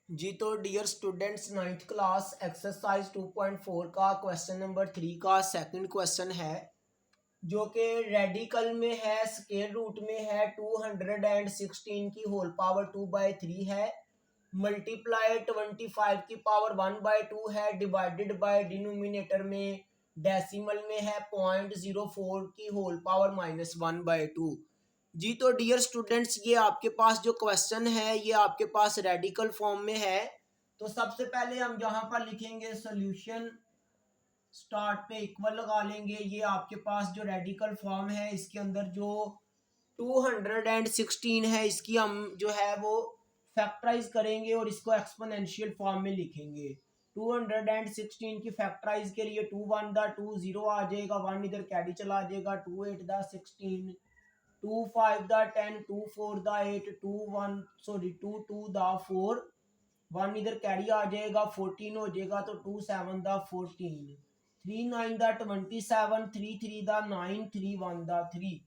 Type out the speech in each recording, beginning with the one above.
जी तो dear students, ninth class exercise 2.4 का question number 3 का सेकंड क्वेश्चन है, जो कि रेडिकल में है, स्क्वायर रूट में है, 216 की होल पावर 2/3 है, मल्टीप्लाई 25 की पावर 1/2 है, डिवाइडेड बाय डिनोमिनेटर में डेसिमल में है 0.04 की होल पावर -1/2। जी तो डियर स्टूडेंट्स, ये आपके पास जो क्वेश्चन है ये आपके पास रेडिकल फॉर्म में है। तो सबसे पहले हम यहाँ पर लिखेंगे सॉल्यूशन, स्टार्ट पे इक्वल लगा लेंगे। ये आपके पास जो रेडिकल फॉर्म है इसके अंदर जो 216 है इसकी हम जो है वो फैक्टराइज करेंगे और इसको एक्सपोनेंशियल फॉर्म में लिखेंगे। 216 की फैक्टराइज के लिए 2 1 दा 2 0 आ जाएगा, 1 इधर कैरी चला जाएगा, 2 8 दा 16, 2 5 दा 10, 2 4 दा 8, 2 1 सॉरी 2 2 दा 4, 1 इधर कैरी आ जाएगा, 14 हो जाएगा, तो 2 7 दा 14, 3 9 दा 27, 3 3 दा 9, 3 1 दा 3।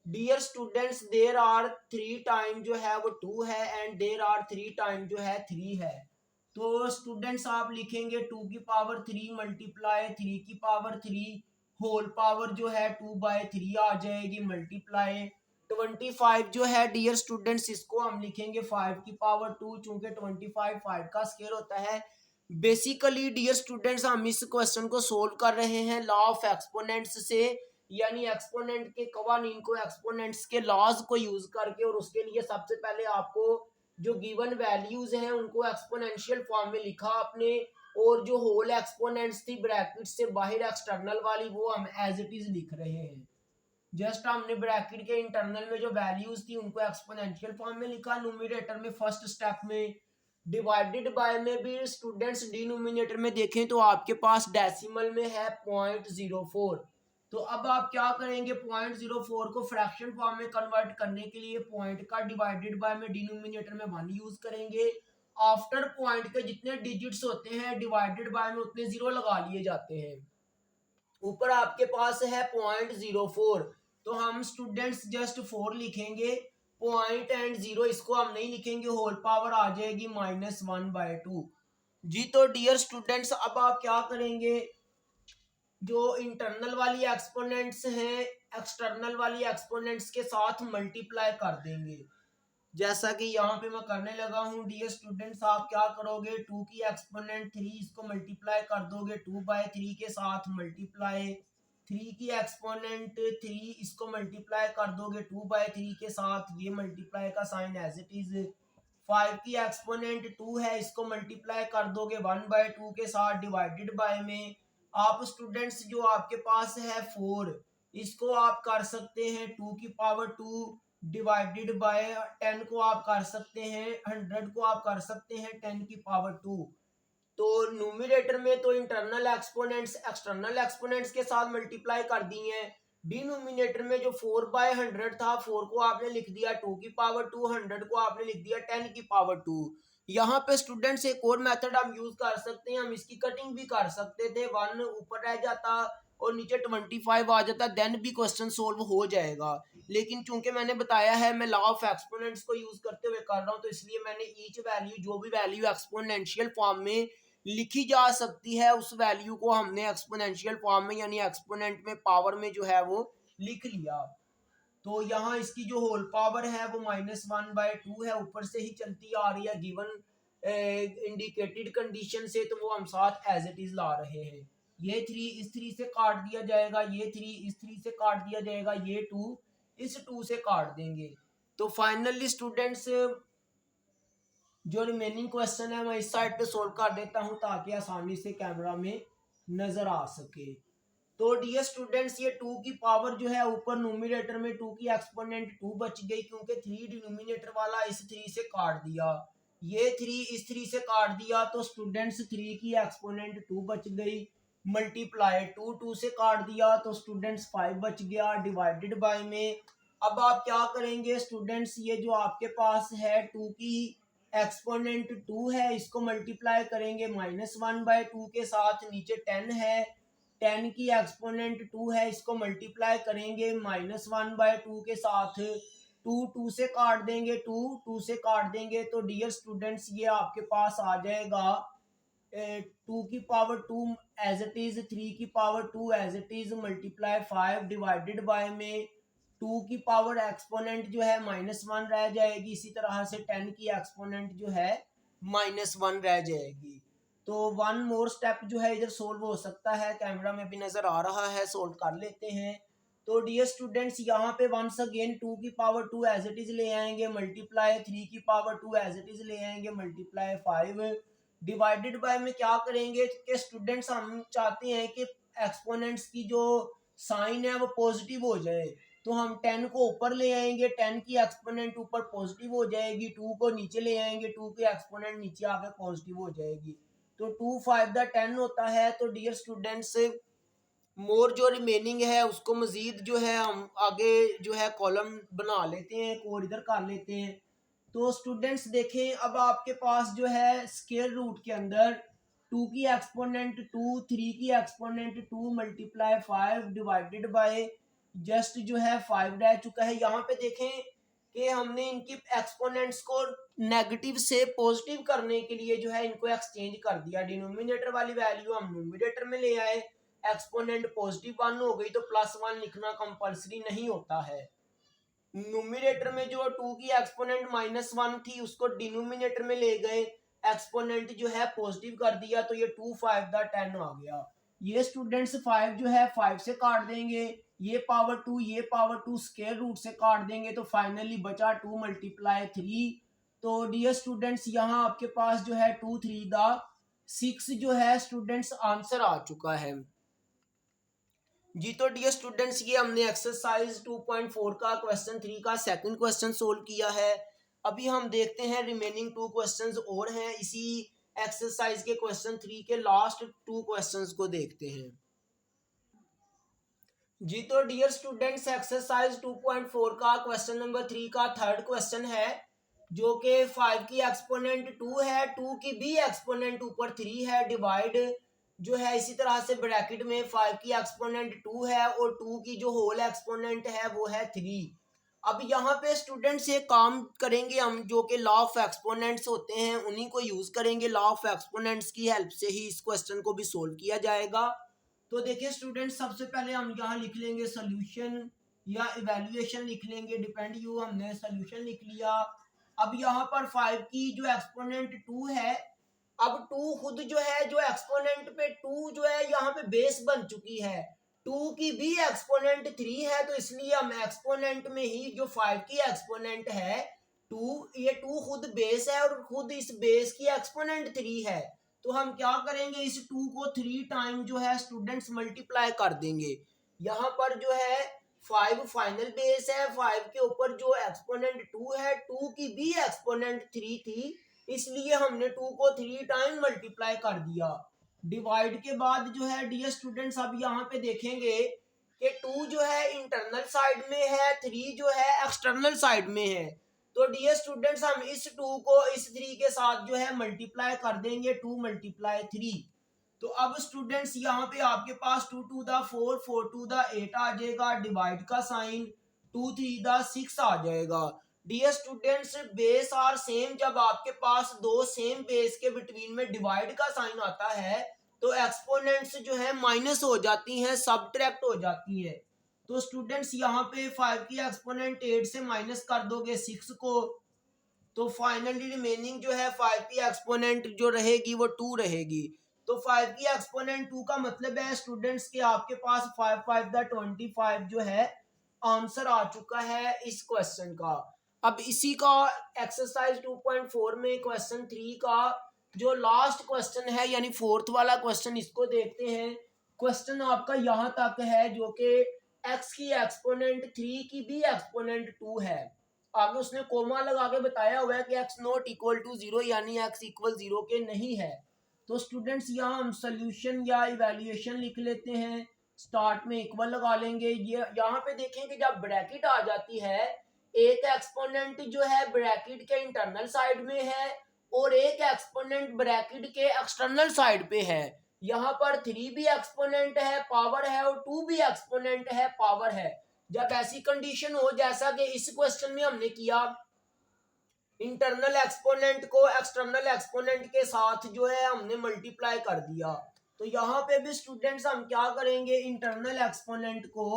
Dear students, there are 3 time जो है वो 2 है एंड देर आर 3 टाइम जो है 3 है। तो स्टूडेंट्स आप लिखेंगे 2 की पावर 3 मल्टीप्लाई 3 की पावर 3 होल पावर जो है 2/3 आ जाएगी, मल्टीप्लाई 25 जो है डियर स्टूडेंट्स इसको हम लिखेंगे 5 की पावर 2, चूंकि 25 5 का स्क्वायर होता है। बेसिकली डियर स्टूडेंट्स, हम इस क्वेश्चन को सोल्व कर रहे हैं लॉ ऑफ एक्सपोनेंट्स से, यानी एक्सपोनेंट के कवानीन को, एक्सपोनेंट्स के लॉज को यूज करके। और उसके लिए सबसे पहले आपको जो गिवन वैल्यूज हैं उनको एक्सपोनेंशियल फॉर्म में लिखा आपने, और जो होल एक्सपोनेंट्स थी ब्रैकेट से बाहर एक्सटर्नल वाली वो हम एज इट इज लिख रहे हैं। जस्ट हमने ब्रैकेट के इंटरनल में जो वैल्यूज थी उनको एक्सपोनेंशियल फॉर्म में लिखा। न्यूमरेटर में फर्स्ट स्टेप में, डिवाइडेड बाय में भी स्टूडेंट्स डिनोमिनेटर में देखें तो आपके पास डेसिमल में है 0.04। तो अब आप क्या करेंगे, 0.04 को फ्रैक्शन फॉर्म में कन्वर्ट करने के लिए पॉइंट का डिवाइडेड बाय में डिनोमिनेटर में 1 यूज करेंगे। आफ्टर पॉइंट के जितने डिजिट्स होते हैं डिवाइडेड बाय में उतने जीरो लगा लिए जाते हैं। ऊपर आपके पास है 0.04, तो हम स्टूडेंट्स जस्ट 4 लिखेंगे, पॉइंट एंड जीरो इसको हम नहीं लिखेंगे, होल पावर आ जाएगी -1/2। जी तो डियर स्टूडेंट्स, अब आप क्या करेंगे, जो इंटरनल वाली एक्सपोनेंट्स हैं एक्सटर्नल वाली एक्सपोनेंट्स के साथ मल्टीप्लाई कर देंगे, जैसा कि यहाँ पे मैं करने लगा हूँ। डियर स्टूडेंट्स, आप क्या करोगे, 2 की एक्सपोनेंट 3 इसको मल्टीप्लाई कर दोगे 2/3 के साथ, मल्टीप्लाई 3 की एक्सपोनेंट 3 इसको मल्टीप्लाई कर दोगे 2/3 के साथ, ये मल्टीप्लाई का साइन एज इट इज। 5 की एक्सपोनेंट 2 है इसको मल्टीप्लाई कर दोगे 1/2 के साथ, डिवाइडेड बाय में आप स्टूडेंट्स जो आपके पास है 4, इसको आप कर सकते हैं 2 की पावर 2 डिवाइडेड बाय 10 को आप कर सकते हैं 100 को आप कर सकते हैं 10 की पावर 2। तो न्यूमरेटर में तो इंटरनल एक्सपोनेंट्स एक्सटर्नल एक्सपोनेंट्स के साथ मल्टीप्लाई कर दी हैं। डिनोमिनेटर में जो 4/100 था, 4 को आपने लिख दिया 2 की पावर 2, 100 को आपने लिख दिया 10 की पावर 2। यहाँ पे स्टूडेंट्स एक और मेथड हम यूज कर सकते हैं, हम इसकी कटिंग भी कर सकते थे, 1 ऊपर रह जाता और नीचे 25 आ जाता, देन भी क्वेश्चन सोल्व हो जाएगा। लेकिन चूंकि मैंने बताया है मैं लॉ ऑफ एक्सपोनेंट्स को यूज करते हुए कर रहा हूँ, तो इसलिए मैंने ईच वैल्यू, जो भी वैल्यू एक्सपोनेंशियल फॉर्म में लिखी जा सकती है उस वैल्यू को हमने एक्सपोनेंशियल फॉर्म में यानी एक्सपोनेंट में पावर में जो है वो लिख लिया। तो यहाँ इसकी जो होल पावर है वो -1/2 है, ऊपर से ही चलती आ रही है गिवन इंडिकेटेड कंडीशन से, तो वो हम साथ एज इट इज ला रहे हैं। ये 3 इस 3 से काट दिया जाएगा, ये 3 इस 3 से काट दिया जाएगा, ये 2 इस 2 से काट देंगे। तो फाइनली स्टूडेंट्स, जो रिमेनिंग क्वेश्चन है मैं इस साइड पे सोल्व कर देता हूं ताकि आसानी से कैमरा में नजर आ सके। तो डियर स्टूडेंट्स, ये 2 की पावर जो है ऊपर न्यूमरेटर में 2 की एक्सपोनेंट 2 बच गई, क्योंकि 3 डिनोमिनेटर वाला इस 3 से काट दिया, ये 3 इस 3 से काट दिया, तो स्टूडेंट्स 3 की एक्सपोनेंट 2 बच गई, मल्टीप्लाई 2 2 से काट दिया तो स्टूडेंट्स 5 बच गया, डिवाइडेड बाय में। अब आप क्या करेंगे स्टूडेंट्स, ये जो आपके पास है 2 की एक्सपोनेंट 2 है इसको मल्टीप्लाई करेंगे -1/2 के साथ, नीचे 10 है, 10 की एक्सपोनेंट 2 है इसको मल्टीप्लाई करेंगे -1/2 के साथ, टू से काट देंगे, टू से काट देंगे, तो डियर स्टूडेंट्स ये आपके पास आ जाएगा 2 की पावर 2 एज इट इज, 3 की power 2 as it is, multiply 5 divided by में 2 की पावर एक्सपोनेंट जो है -1 रह जाएगी। इसी तरह से 10 की एक्सपोनेंट जो है -1 रह जाएगी। तो वन मोर स्टेप जो है इधर सोल्व हो सकता है, कैमरा में भी नजर आ रहा है, सोल्व कर लेते हैं। तो डियर स्टूडेंट्स यहाँ पे वंस अगेन 2 की पावर 2 एज इट इज ले आएंगे, मल्टीप्लाई 3 की पावर 2 एज इट इज ले आएंगे, मल्टीप्लाई 5 डिवाइडेड बाय में क्या करेंगे कि स्टूडेंट्स हम चाहते हैं कि एक्सपोनेंट्स की जो साइन है वो पॉजिटिव हो जाए, तो हम 10 को ऊपर ले आएंगे, 10 की एक्सपोनेंट ऊपर पॉजिटिव हो जाएगी, 2 को नीचे ले आएंगे, 2 की एक्सपोनेंट नीचे आकर पॉजिटिव हो जाएगी, तो 2 5 10 होता है। तो डियर स्टूडेंट्स मोर जो रिमेनिंग है उसको मजीद जो है हम आगे जो है कॉलम बना लेते हैं और इधर कर लेते हैं। तो स्टूडेंट्स देखें, अब आपके पास जो है स्क्वायर रूट के अंदर 2 की एक्सपोनेंट 2, 3 की exponent 2 multiply 5 divided by just जो है 5 रह चुका है। यहाँ पे देखें कि हमने इनकी एक्सपोनेंट्स को नेगेटिव से पॉजिटिव करने के लिए जो है इनको एक्सचेंज कर दिया, डिनोमिनेटर वाली वैल्यू हम न्यूमरेटर में ले आए, एक्सपोनेंट पॉजिटिव 1 हो गई तो +1 लिखना कंपलसरी नहीं होता है। न्यूमरेटर में जो 2 की एक्सपोनेंट -1 थी उसको डिनोमिनेटर में ले गए, एक्सपोनेंट जो है पॉजिटिव कर दिया, तो ये 2 5 10 आ गया। ये स्टूडेंट्स 5 जो है 5 से काट देंगे, ये पावर 2 स्क्वायर रूट से काट देंगे, तो फाइनली बचा 2 मल्टीप्लाई 3। तो डियर स्टूडेंट्स यहाँ आपके पास जो है 2 3 6 जो है स्टूडेंट्स आंसर आ चुका है जी। तो डियर स्टूडेंट्स ये हमने एक्सरसाइज 2.4 का क्वेश्चन 3 का सेकंड क्वेश्चन सोल्व किया है। अभी हम देखते हैं रिमेनिंग 2 क्वेश्चंस और हैं इसी एक्सरसाइज के क्वेश्चन 3 के लास्ट 2 क्वेश्चंस को देखते हैं जी। तो डियर स्टूडेंट्स एक्सरसाइज 2.4 का क्वेश्चन नंबर 3 का थर्ड क्वेश्चन है, जो कि 5 की एक्सपोनेंट 2 है, 2 की भी एक्सपोनेंट ऊपर 3 है, डिवाइड जो है इसी तरह से ब्रैकेट में 5 की एक्सपोनेंट 2 है और 2 की जो होल एक्सपोनेंट है वो है 3। अब यहाँ पे स्टूडेंट्स एक काम करेंगे हम, जो कि लॉ ऑफ एक्सपोनेंट्स होते हैं उन्हीं को यूज करेंगे, लॉ ऑफ एक्सपोनेंट्स की हेल्प से ही इस क्वेश्चन को भी सोल्व किया जाएगा। तो देखिए स्टूडेंट्स, सबसे पहले हम यहाँ लिख लेंगे सोल्यूशन या इवेल्युएशन लिख लेंगे, डिपेंड यू, हमने सोल्यूशन लिख लिया। अब यहाँ पर 5 की जो एक्सपोनेंट 2 है, अब 2 खुद जो है जो एक्सपोनेंट पे 2 जो है यहाँ पे बेस बन चुकी है, 2 की भी एक्सपोनेंट 3 है, तो इसलिए हम एक्सपोनेंट में ही जो 5 की एक्सपोनेंट है 2, ये 2 खुद बेस है और खुद इस बेस की एक्सपोनेंट 3 है, तो हम क्या करेंगे इस 2 को 3 टाइम जो है स्टूडेंट्स मल्टीप्लाई कर देंगे। यहाँ पर जो है 5 फाइनल बेस है, 5 के ऊपर जो एक्सपोनेंट 2 है, 2 की भी एक्सपोनेंट 3 थी, इसलिए हमने 2 को 3 टाइम मल्टीप्लाई कर दिया। डिवाइड के बाद जो है डियर स्टूडेंट्स अब यहाँ पे देखेंगे कि 2 जो है इंटरनल साइड में है, 3 जो है एक्सटर्नल साइड में है, तो डियर स्टूडेंट्स हम इस 2 को इस 3 के साथ जो है मल्टीप्लाई कर देंगे, 2 मल्टीप्लाई 3। तो अब स्टूडेंट्स यहाँ पे आपके पास 2 2 4 4 2 8 आ जाएगा, डिवाइड का साइन 2 3 6 आ जाएगा। Dear students base are same, जब आपके पास दो सेम बेस के बिटवीन में डिवाइड का साइन आता है तो एक्सपोनेंट्स जो है माइनस हो जाती हैं, सबट्रैक्ट हो जाती है। तो स्टूडेंट्स यहाँ पे 5 की एक्सपोनेंट 8 से माइनस कर दोगे 6 को, तो फाइनली रिमेनिंग जो है 5 की एक्सपोनेंट जो रहेगी वो 2 रहेगी। तो 5 की एक्सपोनेंट 2 का मतलब है स्टूडेंट्स के आपके पास 5 5 25 जो है आंसर आ चुका है इस क्वेश्चन का। अब इसी का एक्सरसाइज 2.4 में क्वेश्चन 3 का जो लास्ट क्वेश्चन है यानी फोर्थ वाला क्वेश्चन, इसको देखते हैं। क्वेश्चन आपका यहाँ तक है जो कि x की एक्सपोनेंट 3 की भी एक्सपोनेंट 2 है, आगे उसने कोमा लगा के बताया हुआ है कि x नॉट इक्वल टू 0 यानी x इक्वल 0 के नहीं है। तो स्टूडेंट्स यहाँ हम सोल्यूशन या इवैल्यूएशन लिख लेते हैं, स्टार्ट में इक्वल लगा लेंगे। ये यहाँ पे देखें कि जब ब्रैकेट आ जाती है, एक एक्सपोनेंट जो है ब्रैकेट के इंटरनल साइड में है और एक एक्सपोनेंट ब्रैकेट के एक्सटर्नल साइड पे है। यहाँ पर 3 भी एक्सपोनेंट है पावर है और 2 भी एक्सपोनेंट है पावर है, जब ऐसी कंडीशन हो जैसा कि इस क्वेश्चन में हमने किया, इंटरनल एक्सपोनेंट को एक्सटर्नल एक्सपोनेंट के साथ जो है हमने मल्टीप्लाई कर दिया, तो यहाँ पे भी स्टूडेंट्स हम क्या करेंगे, इंटरनल एक्सपोनेंट को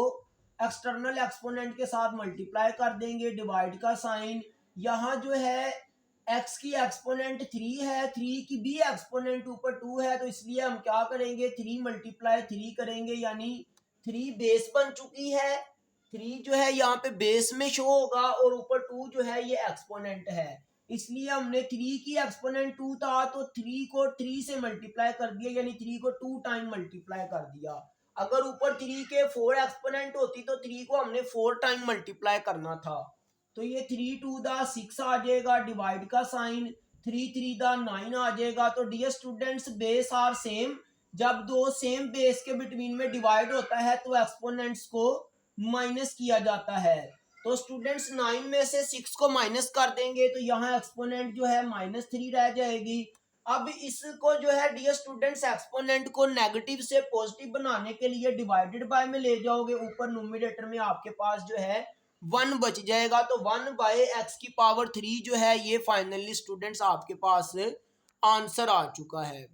एक्सटर्नल एक्सपोनेंट के साथ मल्टीप्लाई कर देंगे, डिवाइड का साइन। यहाँ जो है x की एक्सपोनेंट 3 है, 3 की भी एक्सपोनेंट ऊपर 2 है, तो इसलिए हम क्या करेंगे, 3 मल्टीप्लाई 3 करेंगे, यानी 3 बेस बन चुकी है। 3 जो है यहाँ पे बेस में शो होगा और ऊपर 2 जो है ये एक्सपोनेंट है, इसलिए हमने 3 की एक्सपोनेंट 2 था तो 3 को 3 से मल्टीप्लाई कर दिया, यानी 3 को 2 टाइम मल्टीप्लाई कर दिया। अगर ऊपर 3 के 4 एक्सपोनेंट होती तो 3 को हमने 4 टाइम मल्टीप्लाई करना था, तो ये 3 टू द 6 आ जाएगा, डिवाइड का साइन, 3 3 द 9 आ जाएगा। तो dear students, base are same, जब दो सेम बेस के बिटवीन में डिवाइड होता है तो एक्सपोनेंट्स को माइनस किया जाता है। तो स्टूडेंट्स 9 में से 6 को माइनस कर देंगे तो यहाँ एक्सपोनेंट जो है -3 रह जाएगी। अब इसको जो है डियर स्टूडेंट्स, एक्सपोनेंट को नेगेटिव से पॉजिटिव बनाने के लिए डिवाइडेड बाय में ले जाओगे, ऊपर न्यूमरेटर में आपके पास जो है 1 बच जाएगा, तो 1/x⁻³ जो है ये फाइनली स्टूडेंट्स आपके पास आंसर आ चुका है।